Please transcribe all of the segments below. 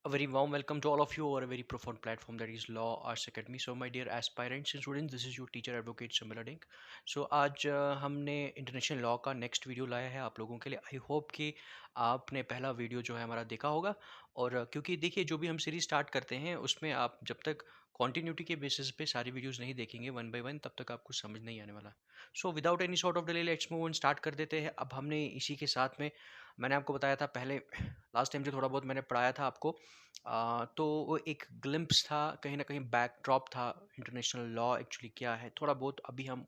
A very warm welcome to all of you over a very profound platform that is Law Arts Academy. So, my dear aspirants and students, this is your teacher advocate Simala Dink. So, आज हमने international law का next video लाया है आप लोगों के लिए. I hope कि आपने पहला वीडियो जो है हमारा देखा होगा. और क्योंकि देखिए जो भी हम सीरीज स्टार्ट करते हैं उसमें आप जब तक कॉन्टिन्यूटी के बेसिस पे सारी वीडियोस नहीं देखेंगे वन बाय वन तब तक आपको समझ नहीं आने वाला. So without any sort of delay let's move on start कर देते हैं. अब हमने इसी के साथ में मैंने आपको बताया था पहले लास्ट टाइम से थोड़ा बहुत मैंने पढ़ाया था आपको. तो वो एक ग्लिम्प्स था, कहीं ना कहीं बैकड्रॉप था इंटरनेशनल लॉ एक्चुअली क्या है. थोड़ा बहुत अभी हम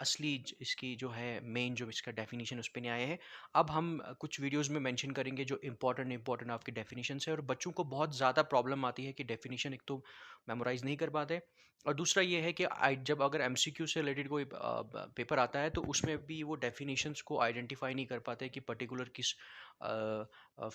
असली इसकी जो है मेन जो इसका डेफिनेशन उस पर नहीं आए हैं. अब हम कुछ वीडियोस में मेंशन करेंगे जो इंपॉर्टेंट आपकी डेफिनेशन है. और बच्चों को बहुत ज़्यादा प्रॉब्लम आती है कि डेफिनेशन एक तो मेमोराइज नहीं कर पाते, और दूसरा ये है कि जब अगर एमसीक्यू से रिलेटेड कोई पेपर आता है तो उसमें भी वो डेफिनेशंस को आइडेंटिफाई नहीं कर पाते कि पर्टिकुलर किस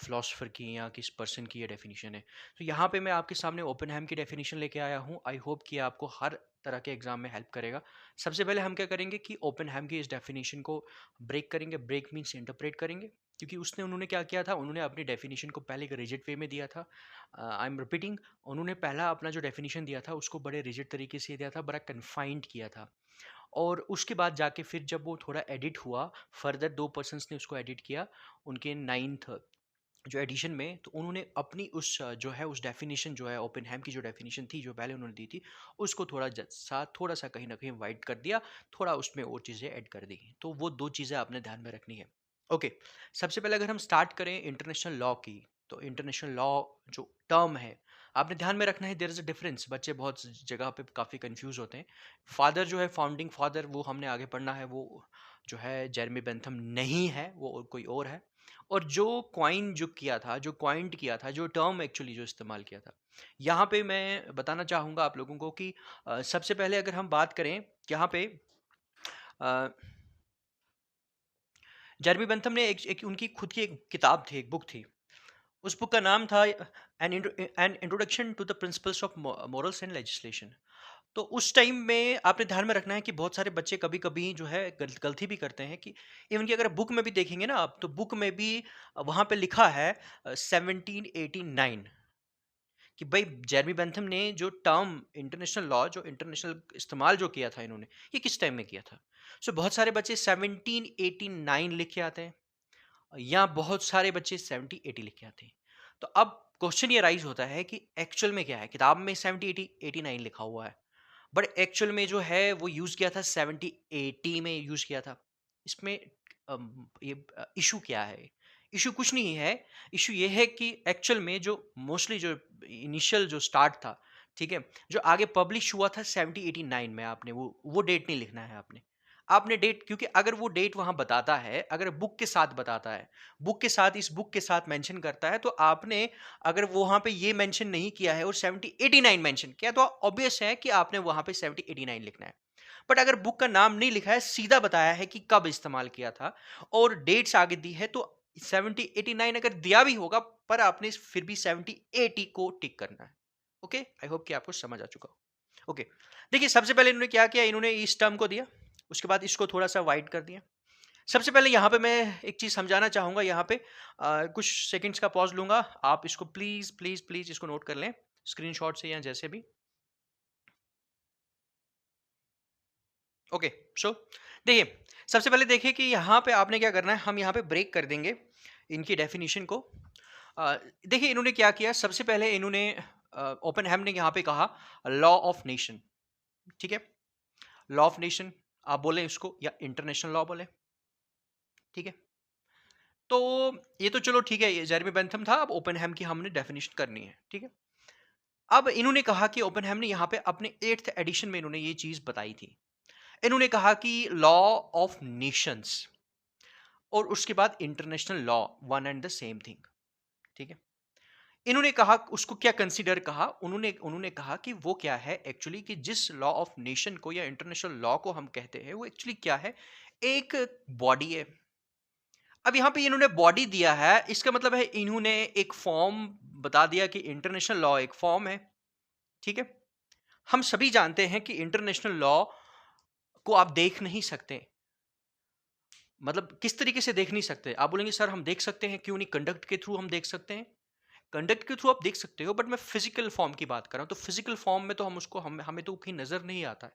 फिलोसफर की या किस पर्सन की ये डेफिनेशन है. तो यहाँ पे मैं आपके सामने ओपनहैम की डेफिनेशन लेके आया हूँ. आई होप कि आपको हर तरह के एग्जाम में हेल्प करेगा. सबसे पहले हम क्या करेंगे कि ओपनहैम की इस डेफिनेशन को ब्रेक करेंगे. ब्रेक मीन्स इंटरप्रेट करेंगे, क्योंकि उन्होंने क्या किया था, उन्होंने अपनी डेफिनेशन को पहले एक रिजिड वे में दिया था. आई एम रिपीटिंग, उन्होंने पहला अपना जो डेफिनेशन दिया था उसको बड़े रिजिड तरीके से दिया था, बड़ा कन्फाइंड किया था. और उसके बाद जाके फिर जब वो थोड़ा एडिट हुआ, फर्दर दो पर्सन्स ने उसको एडिट किया उनके नाइन्थ जो एडिशन में, तो उन्होंने अपनी उस जो है उस डेफिनेशन जो है ओपनहैम की जो डेफिनेशन थी जो पहले उन्होंने दी थी उसको थोड़ा सा कहीं ना कहीं वाइड कर दिया, थोड़ा उसमें और चीज़ें ऐड कर दी. तो वो दो चीज़ें आपने ध्यान में रखनी है. ओके. सबसे पहले अगर हम स्टार्ट करें इंटरनेशनल लॉ की, तो इंटरनेशनल लॉ जो टर्म है आपने ध्यान में रखना है. There is a difference. बच्चे बहुत जगह पे काफ़ी कंफ्यूज होते हैं. फादर जो है फाउंडिंग फादर, वो हमने आगे पढ़ना है, वो जो है जेरेमी बेंथम नहीं है, वो कोई और है. और जो कॉइन जो किया था, जो कॉइंड किया था, जो टर्म एक्चुअली जो इस्तेमाल किया था, यहाँ पे मैं बताना चाहूँगा आप लोगों को कि सबसे पहले अगर हम बात करें यहाँ पे अ, जेरेमी बेंथम ने एक उनकी खुद की एक किताब थी, एक बुक थी. उस बुक का नाम था an introduction to the principles of morals and legislation. तो उस टाइम में आपने ध्यान में रखना है कि बहुत सारे बच्चे कभी-कभी जो है गलती भी करते हैं कि इवन कि अगर बुक में भी देखेंगे ना आप, तो बुक में भी वहाँ पे लिखा है 1789 कि भाई जेरेमी बेंथम ने जो टर्म इंटरनेशनल लॉ, जो इंटरनेशनल इस्तेमाल जो किया था इन्होंने, ये किस टाइम में किया था. सो बहुत सारे बच्चे 1789 लिख के आते हैं, या बहुत सारे बच्चे 70-80 लिख के आते हैं. तो अब क्वेश्चन ये राइज होता है कि एक्चुअल में क्या है. किताब में 70-80-89 लिखा हुआ है, बट एक्चुअल में जो है वो यूज किया था 70-80 में यूज किया था. इसमें ये इशू क्या है. इशू कुछ नहीं है. इशू ये है कि एक्चुअल में जो मोस्टली जो इनिशियल जो स्टार्ट था, ठीक है, जो आगे पब्लिश हुआ था 70-89 में, आपने वो डेट नहीं लिखना है. आपने डेट, क्योंकि अगर वो डेट वहां बताता है, अगर बुक के साथ बताता है, बुक के साथ इस बुक के साथ मेंशन करता है, तो आपने अगर वहां पे ये मेंशन नहीं किया है और 70-89 मेंशन किया, तो ऑब्वियस है कि आपने वहां पे 70-89 लिखना है. बट अगर बुक का नाम नहीं लिखा है, सीधा बताया है कि कब इस्तेमाल किया था और डेट्स आगे दी है, तो 70-89 अगर दिया भी होगा, पर आपने फिर भी 70-80 को टिक करना है. ओके, आई होप कि आपको समझ आ चुका हो. ओके. देखिए सबसे पहले इन्होंने क्या किया, इन्होंने इस टर्म को दिया, उसके बाद इसको थोड़ा सा वाइड कर दिया. सबसे पहले यहाँ पे मैं एक चीज समझाना चाहूंगा. यहाँ पे कुछ सेकंड्स का पॉज लूंगा. आप इसको प्लीज प्लीज प्लीज इसको नोट कर लें स्क्रीनशॉट से या जैसे भी. ओके. सो देखिए, सबसे पहले देखिए कि यहाँ पे आपने क्या करना है. हम यहाँ पे ब्रेक कर देंगे इनकी डेफिनेशन को. देखिए इन्होंने क्या किया. सबसे पहले इन्होंने ओपनहैम ने यहाँ पे कहा लॉ ऑफ नेशन. ठीक है, लॉ ऑफ नेशन आप बोले इसको, या इंटरनेशनल लॉ बोले. ठीक है. तो ये तो चलो ठीक है, ये जेरेमी बेंथम था. अब ओपनहैम की हमने डेफिनेशन करनी है. ठीक है. अब इन्होंने कहा कि ओपनहैम ने यहाँ पे अपने 8th एडिशन में इन्होंने ये चीज बताई थी. इन्होंने कहा कि लॉ ऑफ नेशंस और उसके बाद international law one and the same thing. ठीक है. इन्होंने कहा उसको क्या कंसीडर कहा, उन्होंने उन्होंने कहा कि वो क्या है एक्चुअली, कि जिस लॉ ऑफ नेशन को या इंटरनेशनल लॉ को हम कहते हैं वो एक्चुअली क्या है, एक बॉडी है. अब यहाँ पे इन्होंने बॉडी दिया है, इसका मतलब है इन्होंने एक फॉर्म बता दिया कि इंटरनेशनल लॉ एक फॉर्म है. ठीक है. हम सभी जानते हैं कि इंटरनेशनल लॉ को आप देख नहीं सकते. मतलब किस तरीके से देख नहीं सकते. आप बोलेंगे सर हम देख सकते हैं, क्यों नहीं, कंडक्ट के थ्रू हम देख सकते हैं. कंडक्ट के थ्रू आप देख सकते हो, बट मैं फिजिकल फॉर्म की बात कर रहा हूँ। तो फिजिकल फॉर्म में तो हमें तो कहीं नजर नहीं आता है।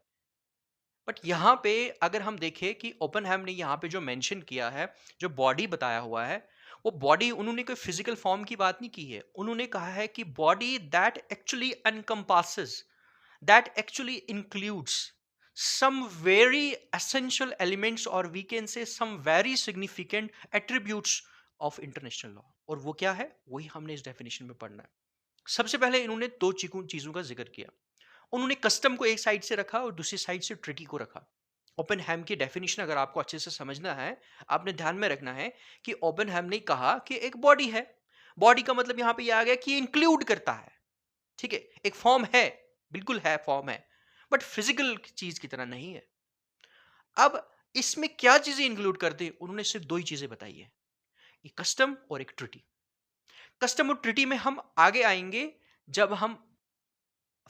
बट यहाँ पे अगर हम देखें कि ओपनहेम ने यहाँ पे जो मेंशन किया है, जो बॉडी बताया हुआ है, वो बॉडी उन्होंने कोई फिजिकल फॉर्म की बात नहीं की है। उन्होंने कहा है कि body that actually encompasses, that actually includes some very essential elements, or we can say some very significant attributes of international law। और वो क्या है, वही हमने इस डेफिनेशन में पढ़ना है। सबसे पहले इन्होंने दो चीजों का जिक्र किया। उन्होंने कस्टम को एक साइड से रखा और दूसरी साइड से ट्रिटी को रखा। ओपनहेम की डेफिनेशन अगर आपको अच्छे से समझना है, आपने ध्यान में रखना है कि ओपनहेम ने कहा कि एक बॉडी है। बॉडी का मतलब यहां पे ये आ गया कि इंक्लूड करता है। ठीक है, एक फॉर्म है, बिल्कुल है, फॉर्म है, बट फिजिकल चीज की तरह नहीं है। अब इसमें क्या चीजें इंक्लूड करते हैं, उन्होंने सिर्फ दो ही चीजें बताई है, एक कस्टम और एक ट्रिटी। कस्टम और ट्रिटी में हम आगे आएंगे जब हम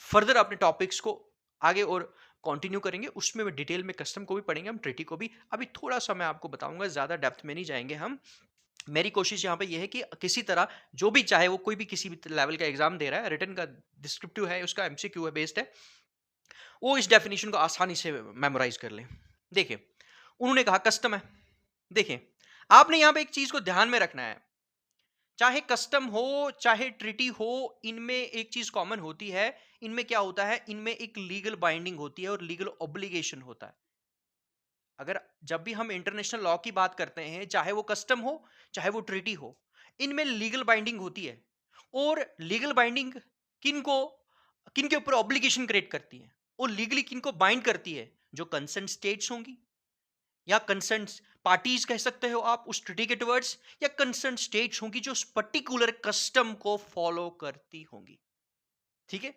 फर्दर अपने टॉपिक्स को आगे और कंटिन्यू करेंगे, उसमें मैं डिटेल में कस्टम को भी पढ़ेंगे, हम ट्रिटी को भी। अभी थोड़ा सा मैं आपको बताऊंगा, ज्यादा डेप्थ में नहीं जाएंगे हम। मेरी कोशिश यहाँ पे यह है कि किसी तरह जो भी चाहे वो कोई भी किसी भी लेवल का एग्जाम दे रहा है, रिटन का डिस्क्रिप्टिव है, उसका एमसीक्यू है, बेस्ड है, वो इस डेफिनेशन को आसानी से मेमोराइज कर ले। देखिए, उन्होंने कहा कस्टम है। देखिए, आपने यहां पे एक चीज को ध्यान में रखना है, चाहे कस्टम हो चाहे ट्रिटी हो, इनमें एक चीज कॉमन होती है। इनमें क्या होता है, इनमें एक लीगल बाइंडिंग होती है और लीगल ऑब्लिगेशन होता है। अगर जब भी हम इंटरनेशनल लॉ की बात करते हैं, चाहे वो कस्टम हो चाहे वो ट्रिटी हो, इनमें लीगल बाइंडिंग होती है। और लीगल बाइंडिंग किनको किनके ऊपर ऑब्लिगेशन क्रिएट करती है, और लीगली किनको बाइंड करती है, जो कंसर्न स्टेट्स होंगी या कंसर्न पार्टीज कह सकते हो आप उस ट्रिटी के टुवर्ड्स, या कंसर्न स्टेट्स होंगी जो उस पर्टिकुलर कस्टम को फॉलो करती होंगी। ठीक है,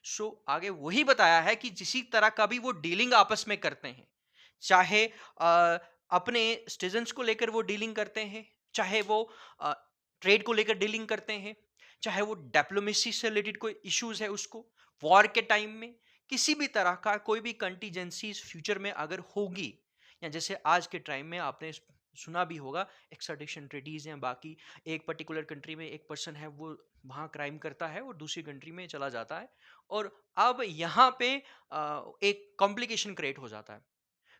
सो आगे वही बताया है कि जिस तरह का भी वो डीलिंग आपस में करते हैं, चाहे अपने सिटीजन्स को लेकर वो डीलिंग करते हैं, चाहे वो ट्रेड को लेकर डीलिंग करते हैं, चाहे वो डिप्लोमेसी से रिलेटेड कोई इश्यूज है उसको, वॉर के टाइम में किसी भी तरह का कोई भी कंटीजेंसीज फ्यूचर में अगर होगी, या जैसे आज के टाइम में आपने सुना भी होगा एक्स्ट्राडिशन ट्रीटीज हैं, बाकी एक पर्टिकुलर कंट्री में एक पर्सन है, वो वहाँ क्राइम करता है और दूसरी कंट्री में चला जाता है, और अब यहाँ पे एक कॉम्प्लिकेशन क्रिएट हो जाता है।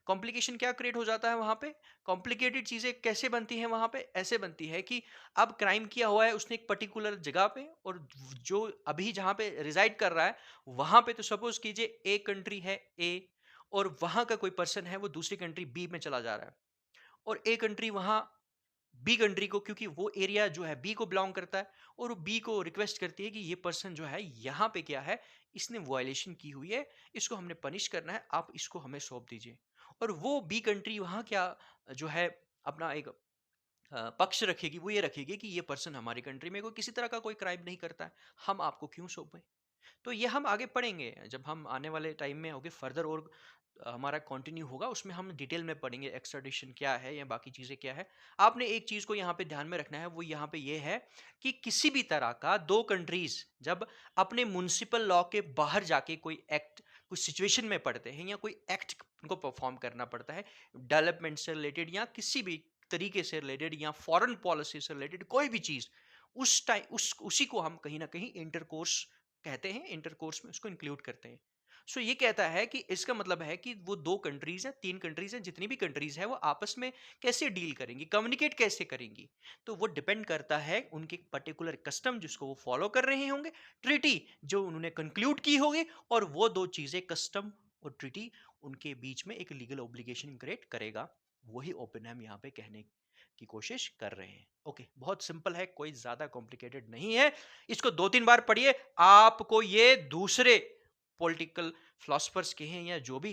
कॉम्प्लिकेशन क्या क्रिएट हो जाता है वहां पे, कॉम्प्लिकेटेड चीजें कैसे बनती हैं वहां पे, ऐसे बनती है कि अब क्राइम किया हुआ है उसने एक पर्टिकुलर जगह पे, और जो अभी जहां पे रिजाइड कर रहा है वहां पे, तो सपोज कीजिए एक कंट्री है ए, और वहां का कोई पर्सन है वो दूसरी कंट्री बी में चला जा रहा है, और ए कंट्री वहां बी कंट्री को, क्योंकि वो एरिया जो है बी को बिलोंग करता है, और वो बी को रिक्वेस्ट करती है कि ये पर्सन जो है यहाँ पे क्या है, इसने वायलेशन की हुई है, इसको हमने पनिश करना है, आप इसको हमें सौंप दीजिए। और वो बी कंट्री वहाँ क्या जो है अपना एक पक्ष रखेगी, वो ये रखेगी कि ये पर्सन हमारी कंट्री में कोई किसी तरह का कोई क्राइम नहीं करता है, हम आपको क्यों सौंपें। तो ये हम आगे पढ़ेंगे जब हम आने वाले टाइम में होगे फर्दर, और हमारा कंटिन्यू होगा उसमें हम डिटेल में पढ़ेंगे एक्स्ट्राडिशन क्या है या बाकी चीज़ें क्या है। आपने एक चीज़ को यहाँ पे ध्यान में रखना है, वो यहाँ पे ये है कि किसी भी तरह का दो कंट्रीज जब अपने म्युनिसिपल लॉ के बाहर जाके कोई एक्ट, कुछ सिचुएशन में पड़ते हैं, या कोई एक्ट उनको परफॉर्म करना पड़ता है डेवलपमेंट से रिलेटेड या किसी भी तरीके से रिलेटेड या फॉरेन पॉलिसी से रिलेटेड कोई भी चीज़, उस टाइम उसी को हम कहीं ना कहीं इंटरकोर्स कहते हैं, इंटरकोर्स में उसको इंक्लूड करते हैं। सो ये कहता है कि इसका मतलब है कि वो दो कंट्रीज हैं, तीन कंट्रीज हैं, जितनी भी कंट्रीज है वो आपस में कैसे डील करेंगी, कम्युनिकेट कैसे करेंगी, तो वो डिपेंड करता है उनके पर्टिकुलर कस्टम जिसको वो फॉलो कर रहे होंगे, ट्रीटी जो उन्होंने कंक्लूड की होगी, और वो दो चीजें कस्टम और ट्रीटी उनके बीच में एक लीगल ऑब्लिगेशन क्रिएट करेगा। वही ओपेनहेम यहाँ पे कहने की कोशिश कर रहे हैं। ओके, बहुत सिंपल है, कोई ज्यादा कॉम्प्लिकेटेड नहीं है। इसको दो तीन बार पढ़िए, आपको ये दूसरे पॉलिटिकल फिलोसफर्स के हैं या जो भी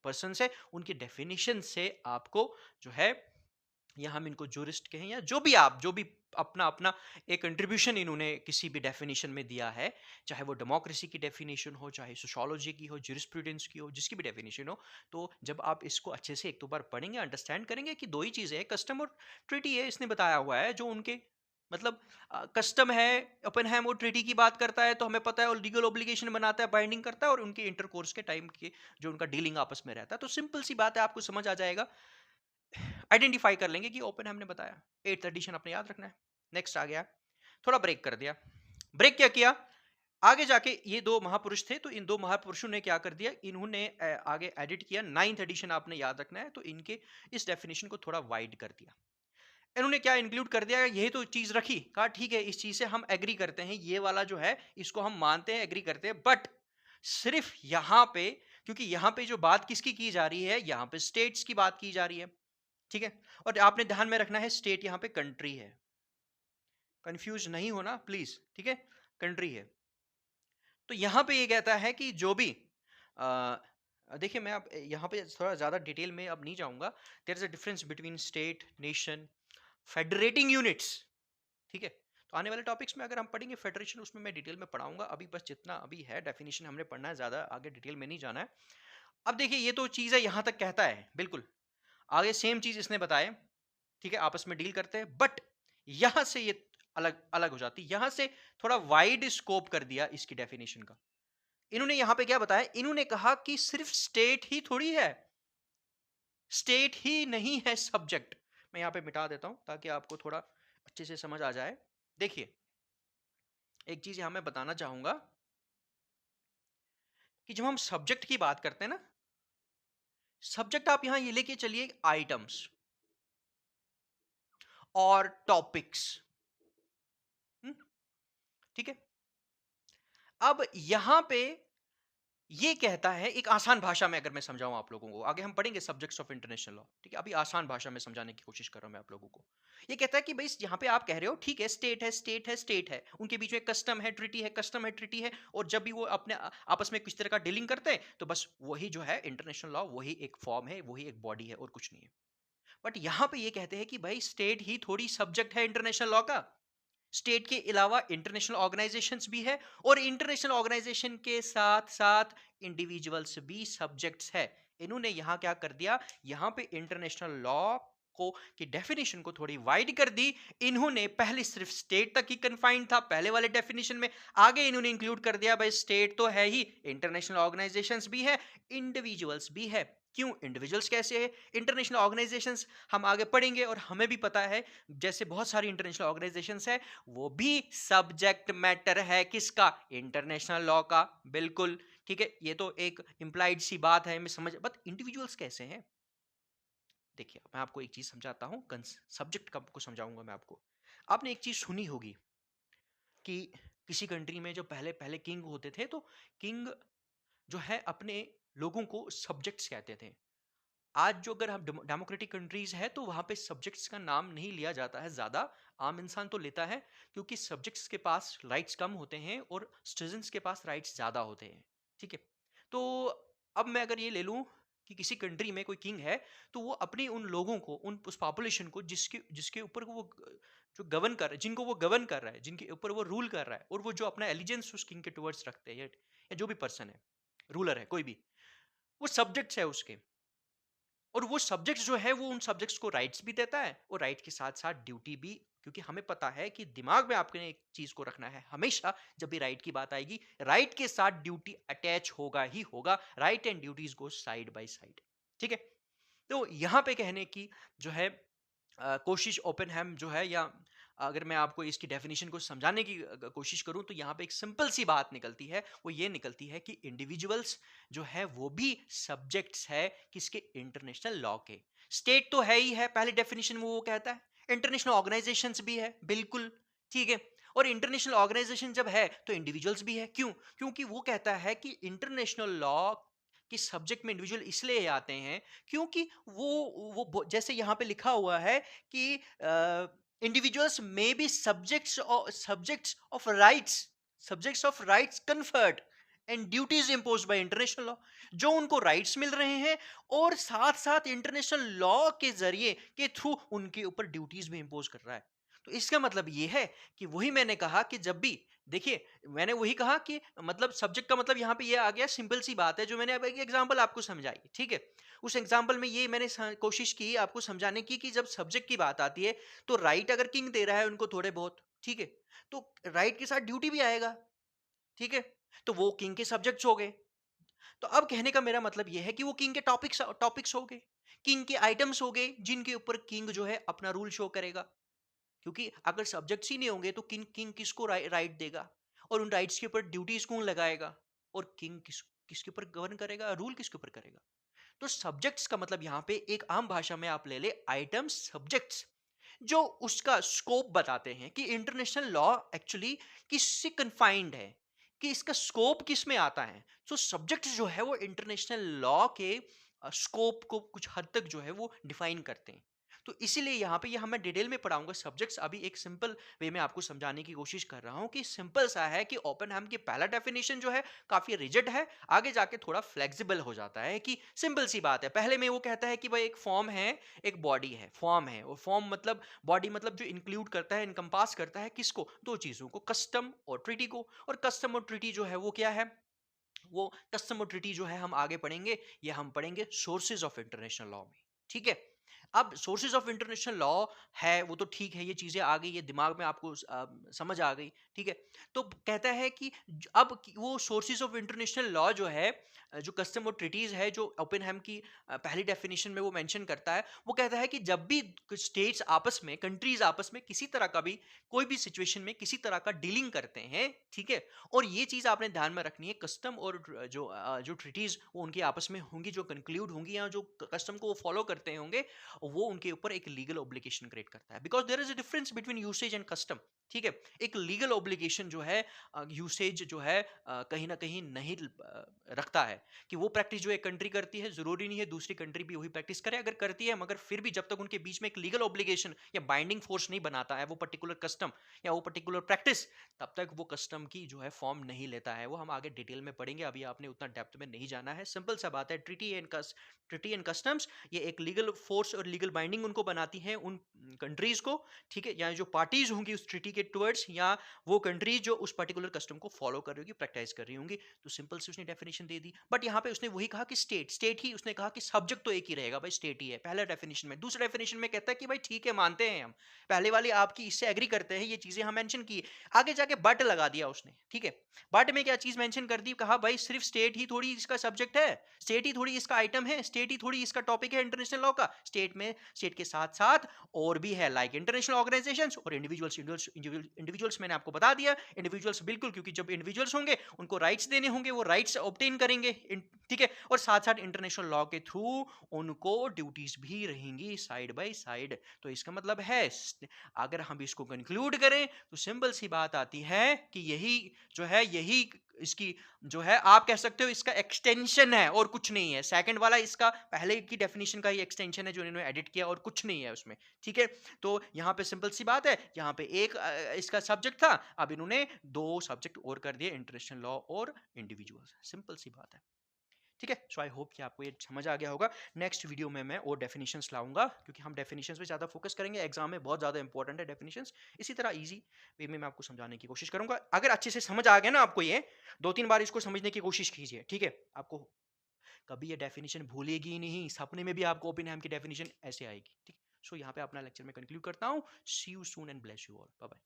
पर्सन है उनकी डेफिनेशन से आपको जो है, या हम इनको जूरिस्ट कहें या जो भी आप, जो भी अपना अपना एक कंट्रीब्यूशन इन्होंने किसी भी डेफिनेशन में दिया है, चाहे वो डेमोक्रेसी की डेफिनेशन हो, चाहे सोशोलॉजी की हो, जूरिस्प्रूडेंस की हो, जिसकी भी डेफिनेशन हो, तो जब आप इसको अच्छे से एक दो बार पढ़ेंगे, अंडरस्टैंड करेंगे कि दो ही चीज़ें हैं, कस्टम और ट्रीटी है, इसने बताया हुआ है जो उनके मतलब कस्टम है, ओपेनहेम और ट्रीटी की बात करता है तो हमें पता है, और लीगल ऑब्लिगेशन बनाता है, बाइंडिंग करता है, और उनके इंटरकोर्स के टाइम के जो उनका डीलिंग आपस में रहता है, तो सिंपल सी बात है, आपको समझ आ जाएगा, आइडेंटिफाई कर लेंगे कि ओपन हमने बताया। एट्थ एडिशन अपने याद रखना है। नेक्स्ट आ गया, थोड़ा ब्रेक कर दिया, ब्रेक क्या किया, आगे जाके ये दो महापुरुष थे, तो इन दो महापुरुषों ने क्या कर दिया, इन्होंने आगे एडिट किया, 9th एडिशन आपने याद रखना है, तो इनके इस डेफिनेशन को थोड़ा वाइड कर दिया। इन्होंने क्या इंक्लूड कर दिया, यही तो चीज रखी, कहा ठीक है इस चीज से हम एग्री करते हैं, ये वाला जो है इसको हम मानते हैं, एग्री करते हैं, बट सिर्फ यहां पे, क्योंकि यहां पे जो बात किसकी की जा रही है, यहां पे स्टेट्स की बात की जा रही है, ठीक है। और आपने ध्यान में रखना है स्टेट यहां पे कंट्री है, कंफ्यूज नहीं होना प्लीज, ठीक है, कंट्री है। तो यहां पे ये कहता है कि जो भी देखिए, मैं अब यहाँ पे थोड़ा ज़्यादा डिटेल में अब नहीं जाऊंगा। There is a difference between state, nation, federating units, ठीक है। तो आने वाले टॉपिक्स में अगर हम पढ़ेंगे फेडरेशन, उसमें मैं डिटेल में पढ़ाऊंगा, अभी बस जितना अभी है डेफिनेशन हमने पढ़ना है, ज़्यादा आगे डिटेल में नहीं जाना है। अब देखिए ये तो चीज़ है, यहाँ तक कहता है बिल्कुल, आगे सेम चीज़ इसने बताया, ठीक है, आपस में डील करते हैं, बट यहाँ से ये अलग अलग हो जाती है, यहाँ से थोड़ा वाइड स्कोप कर दिया इसकी डेफिनेशन का। इन्होंने यहां पे क्या बताया, इन्होंने कहा कि सिर्फ स्टेट ही थोड़ी है, स्टेट ही नहीं है सब्जेक्ट। मैं यहां पे मिटा देता हूं ताकि आपको थोड़ा अच्छे से समझ आ जाए। देखिए, एक चीज यहां मैं बताना चाहूंगा कि जब हम सब्जेक्ट की बात करते हैं ना, सब्जेक्ट आप यहां ये लेके चलिए आइटम्स और टॉपिक्स, ठीक है। अब यहां पे ये कहता है, एक आसान भाषा में अगर मैं समझाऊं आप लोगों को, आगे हम पढ़ेंगे सब्जेक्ट्स ऑफ इंटरनेशनल लॉ, ठीक है, अभी आसान भाषा में समझाने की कोशिश कर रहा हूं मैं आप लोगों को। ये कहता है कि भाई यहाँ पे आप कह रहे हो ठीक है, स्टेट है, स्टेट है, स्टेट है, उनके बीच में कस्टम है, ट्रिटी है, कस्टम है, ट्रिटी है, और जब भी वो अपने आपस में किस तरह का डीलिंग करते हैं, तो बस वही जो है इंटरनेशनल लॉ, वही एक फॉर्म है, वही एक बॉडी है, और कुछ नहीं है। बट यहाँ पे ये कहते हैं कि भाई स्टेट ही थोड़ी सब्जेक्ट है इंटरनेशनल लॉ का, स्टेट के अलावा इंटरनेशनल ऑर्गेनाइजेशंस भी है, और इंटरनेशनल ऑर्गेनाइजेशन के साथ साथ इंडिविजुअल्स भी सब्जेक्ट्स है। इन्होंने यहां क्या कर दिया, यहां पे इंटरनेशनल लॉ को की डेफिनेशन को थोड़ी वाइड कर दी। इन्होंने पहले सिर्फ स्टेट तक ही कन्फाइंड था पहले वाले डेफिनेशन में, आगे इन्होंने इंक्लूड कर दिया भाई स्टेट तो है ही, इंटरनेशनल ऑर्गेनाइजेशंस भी है, इंडिविजुअल्स भी है। क्यों इंडिविजुअल्स कैसे है, इंटरनेशनल ऑर्गेनाइजेशंस हम आगे पढ़ेंगे, और हमें भी पता है जैसे बहुत सारी इंटरनेशनल ऑर्गेनाइजेशंस है, वो भी सब्जेक्ट मैटर है किसका, इंटरनेशनल लॉ का, बिल्कुल ठीक है। ये तो एक इंप्लाइड सी बात है, मैं समझ, बट इंडिविजुअल्स कैसे हैं, देखिए मैं आपको एक चीज समझाता हूँ, सब्जेक्ट कब को समझाऊंगा मैं आपको। आपने एक चीज सुनी होगी कि किसी कंट्री में जो पहले पहले किंग होते थे, तो किंग जो है अपने लोगों को सब्जेक्ट्स कहते थे। आज जो अगर हम डेमोक्रेटिक कंट्रीज है, तो वहां पे सब्जेक्ट्स का नाम नहीं लिया जाता है ज्यादा, आम इंसान तो लेता है, क्योंकि सब्जेक्ट्स के पास राइट्स कम होते हैं और सिटीजन्स के पास राइट्स ज्यादा होते हैं, ठीक है। तो अब मैं अगर ये ले लूं कि किसी कंट्री में कोई किंग है, तो वो अपने उन लोगों को, उन उस पॉपुलेशन को जिसके जिसके ऊपर वो जो गवर्न कर रहा है, जिनको वो गवर्न कर रहा है, जिनके ऊपर वो रूल कर रहा है, और वो जो अपना एलिजेंस उस किंग के टुवर्ड्स रखते हैं, या जो भी पर्सन है, रूलर है कोई भी, वो सब्जेक्ट्स है उसके। और वो सब्जेक्ट्स जो है, वो उन सब्जेक्ट्स को राइट्स भी देता है, और राइट के साथ साथ ड्यूटी भी, क्योंकि हमें पता है कि दिमाग में आपने एक चीज को रखना है हमेशा, जब भी राइट की बात आएगी, राइट के साथ ड्यूटी अटैच होगा ही होगा, right and duties go side by side, ठीक है। तो यहां पे कहने की जो है कोशिश ओपेनहैम जो है, या अगर मैं आपको इसकी डेफिनेशन को समझाने की कोशिश करूं, तो यहाँ पे एक सिंपल सी बात निकलती है, वो ये निकलती है कि इंडिविजुअल्स जो है वो भी सब्जेक्ट्स है किसके, इंटरनेशनल लॉ के। स्टेट तो है ही है, पहले डेफिनेशन में वो कहता है, इंटरनेशनल ऑर्गेनाइजेशंस भी है, बिल्कुल ठीक है। और इंटरनेशनल ऑर्गेनाइजेशन जब है, तो इंडिविजुअल्स भी है, क्यों, क्योंकि वो कहता है कि इंटरनेशनल लॉ कि सब्जेक्ट में इंडिविजुअल इसलिए आते हैं क्योंकि वो जैसे यहाँ पे लिखा हुआ है कि individuals may be subjects of rights conferred and duties imposed by international law, जो उनको राइट्स मिल रहे हैं, और साथ साथ इंटरनेशनल लॉ के जरिए के थ्रू उनके ऊपर ड्यूटीज भी इंपोज कर रहा है। तो इसका मतलब ये है कि वही मैंने कहा कि जब भी, देखिए मैंने वही कहा कि मतलब सब्जेक्ट का मतलब यहाँ पे ये आ गया, सिंपल सी बात है, जो मैंने अब एक एग्जांपल आपको समझाई, ठीक है। उस एग्जांपल में ये मैंने कोशिश की आपको समझाने की कि जब सब्जेक्ट की बात आती है, तो राइट अगर किंग दे रहा है उनको थोड़े बहुत, ठीक है, तो राइट के साथ ड्यूटी भी आएगा, ठीक है। तो वो किंग के सब्जेक्ट्स हो गए। तो अब कहने का मेरा मतलब ये है कि वो किंग के टॉपिक्स हो गए, किंग के आइटम्स हो गए, जिनके ऊपर किंग जो है अपना रूल शो करेगा। क्योंकि अगर सब्जेक्ट्स ही नहीं होंगे, तो किंग किंग किसको राइट देगा, और उन राइट्स के ऊपर ड्यूटीज कौन लगाएगा, और किंग किसके ऊपर गवर्न करेगा, रूल किसके ऊपर करेगा। तो सब्जेक्ट्स का मतलब यहाँ पे एक आम भाषा में आप ले ले आइटम्स सब्जेक्ट्स, जो उसका स्कोप बताते हैं कि इंटरनेशनल लॉ एक्चुअली किससे कन्फाइंड है, कि इसका स्कोप किस में आता है। सो सब्जेक्ट्स जो है वो इंटरनेशनल लॉ के स्कोप को कुछ हद तक जो है वो डिफाइन करते हैं। तो इसीलिए यहाँ पे ये मैं डिटेल में पढ़ाऊंगा सब्जेक्ट्स, अभी एक सिंपल वे में आपको समझाने की कोशिश कर रहा हूँ कि सिंपल सा है कि ओपनहैम की पहला डेफिनेशन जो है काफी रिजिड है, आगे जाके थोड़ा फ्लेक्सिबल हो जाता है। कि सिंपल सी बात है, पहले में वो कहता है कि भाई एक फॉर्म है, एक बॉडी है, फॉर्म है, और फॉर्म मतलब बॉडी मतलब जो इंक्लूड करता है, इनकम्पास करता है किसको, दो चीजों को, कस्टम और ट्रीटी को। और कस्टम और ट्रीटी जो है वो क्या है, वो कस्टम और ट्रीटी जो है हम आगे पढ़ेंगे, ये हम पढ़ेंगे सोर्सेज ऑफ इंटरनेशनल लॉ में। ठीक है, अब सोर्सेज ऑफ इंटरनेशनल लॉ है वो तो ठीक है, ये चीजें आ गई, ये दिमाग में आपको समझ आ गई। ठीक है, तो कहता है कि वो सोर्सेज ऑफ इंटरनेशनल लॉ जो है, जो कस्टम और ट्रीटीज है, जो ओपेनहेम की पहली डेफिनेशन में वो मेंशन करता है, वो कहता है कि जब भी स्टेट्स आपस में, कंट्रीज आपस में किसी तरह का भी, कोई भी सिचुएशन में किसी तरह का डीलिंग करते हैं, ठीक है, और ये चीज आपने ध्यान में रखनी है, कस्टम और जो ट्रीटीज वो उनके आपस में होंगी, जो कंक्लूड होंगी, या जो कस्टम को वो फॉलो करते होंगे, वो उनके ऊपर एक लीगल ऑब्लिगेशन क्रिएट करता है, because there is a difference between usage and custom. ठीक है, एक लीगल ऑब्लिगेशन जो है, यूसेज जो है कहीं ना कहीं नहीं रखता है, कि वो प्रैक्टिस जो एक कंट्री करती है जरूरी नहीं है दूसरी कंट्री भी वही प्रैक्टिस करे, अगर करती है, मगर फिर भी जब तक उनके बीच में एक लीगल ऑब्लिगेशन या बाइंडिंग फोर्स नहीं बनाता है वो पर्टिकुलर कस्टम या वो पर्टिकुलर प्रैक्टिस, तब तक वो कस्टम की जो है फॉर्म नहीं लेता है। वो हम आगे डिटेल में पढ़ेंगे, अभी आपने उतना डेप्थ में नहीं जाना है। सिंपल सा बात है, ट्रीटी एंड कस्टम्स ये एक लीगल फोर्स और लीगल बाइंडिंग उनको बनाती है उन कंट्रीज को। ठीक है, या जो पार्टीज होंगी उस ट्रीटी के टुवर्ड्स, या वो कंट्रीज जो उस पर्टिकुलर कस्टम को फॉलो कर रही होगी, प्रैक्टिस कर रही होंगी। तो सिंपल से उसने डेफिनेशन दे दी, बट यहाँ पे उसने वही कहा कि स्टेट ही, उसने कहा कि सब्जेक्ट तो एक ही रहेगा भाई, स्टेट ही है पहला डेफिनेशन में। दूसरे डेफिनेशन में कहता है कि भाई ठीक है, मानते हैं हम, पहले वाली आपकी इससे एग्री करते हैं, ये चीजें हम मेंशन की, आगे जाके बट लगा दिया उसने। ठीक है, बट में क्या चीज मेंशन कर दी, कहा भाई सिर्फ स्टेट ही थोड़ी इसका सब्जेक्ट है, स्टेट ही थोड़ी इसका आइटम है, स्टेट ही थोड़ी इसका टॉपिक है इंटरनेशनल लॉ का, स्टेट में, स्टेट के साथ साथ और भी है, लाइक इंटरनेशनल ऑर्गेनाइजेशंस और इंडिविजुअल्स। इंडिविजुअल्स मैंने आपको बता दिया, इंडिविजुअल्स बिल्कुल, क्योंकि जब इंडिविजुअल्स होंगे उनको राइट्स देने होंगे, वो राइट्स ऑब्टेन करेंगे। ठीक है, और साथ साथ इंटरनेशनल लॉ के थ्रू उनको ड्यूटीज भी रहेंगी साइड बाय साइड। तो इसका मतलब है, अगर हम इसको कंक्लूड करें तो सिंपल सी बात आती है कि यही जो है, यही इसकी जो है, आप कह सकते हो इसका एक्सटेंशन है और कुछ नहीं है। सेकंड वाला इसका पहले की डेफिनेशन का ही एक्सटेंशन है जो इन्होंने एडिट किया, और कुछ नहीं है उसमें। ठीक है, तो यहाँ पे सिंपल सी बात है, यहाँ पे एक इसका सब्जेक्ट था, अब इन्होंने दो सब्जेक्ट और कर दिए, इंटरनेशनल लॉ और इंडिविजुअल्स। सिंपल सी बात है। ठीक है, सो आई होप कि आपको ये समझ आ गया होगा। नेक्स्ट वीडियो में मैं और डेफिनेशंस लाऊंगा, क्योंकि हम डेफिनेशंस पे ज़्यादा फोकस करेंगे, एग्जाम में बहुत ज़्यादा इंपॉर्टेंट है डेफिनेशंस। इसी तरह इजी वे में मैं आपको समझाने की कोशिश करूंगा। अगर अच्छे से समझ आ गया ना आपको, ये दो तीन बार इसको समझने की कोशिश कीजिए। ठीक है, आपको कभी ये डेफिनेशन भूलेगी ही नहीं, सपने में भी आपको ओपेनहाइम की डेफिनेशन ऐसे आएगी। ठीक, सो यहाँ पे अपना लेक्चर में कंक्लूड करता हूँ। See you soon and bless you all, bye bye.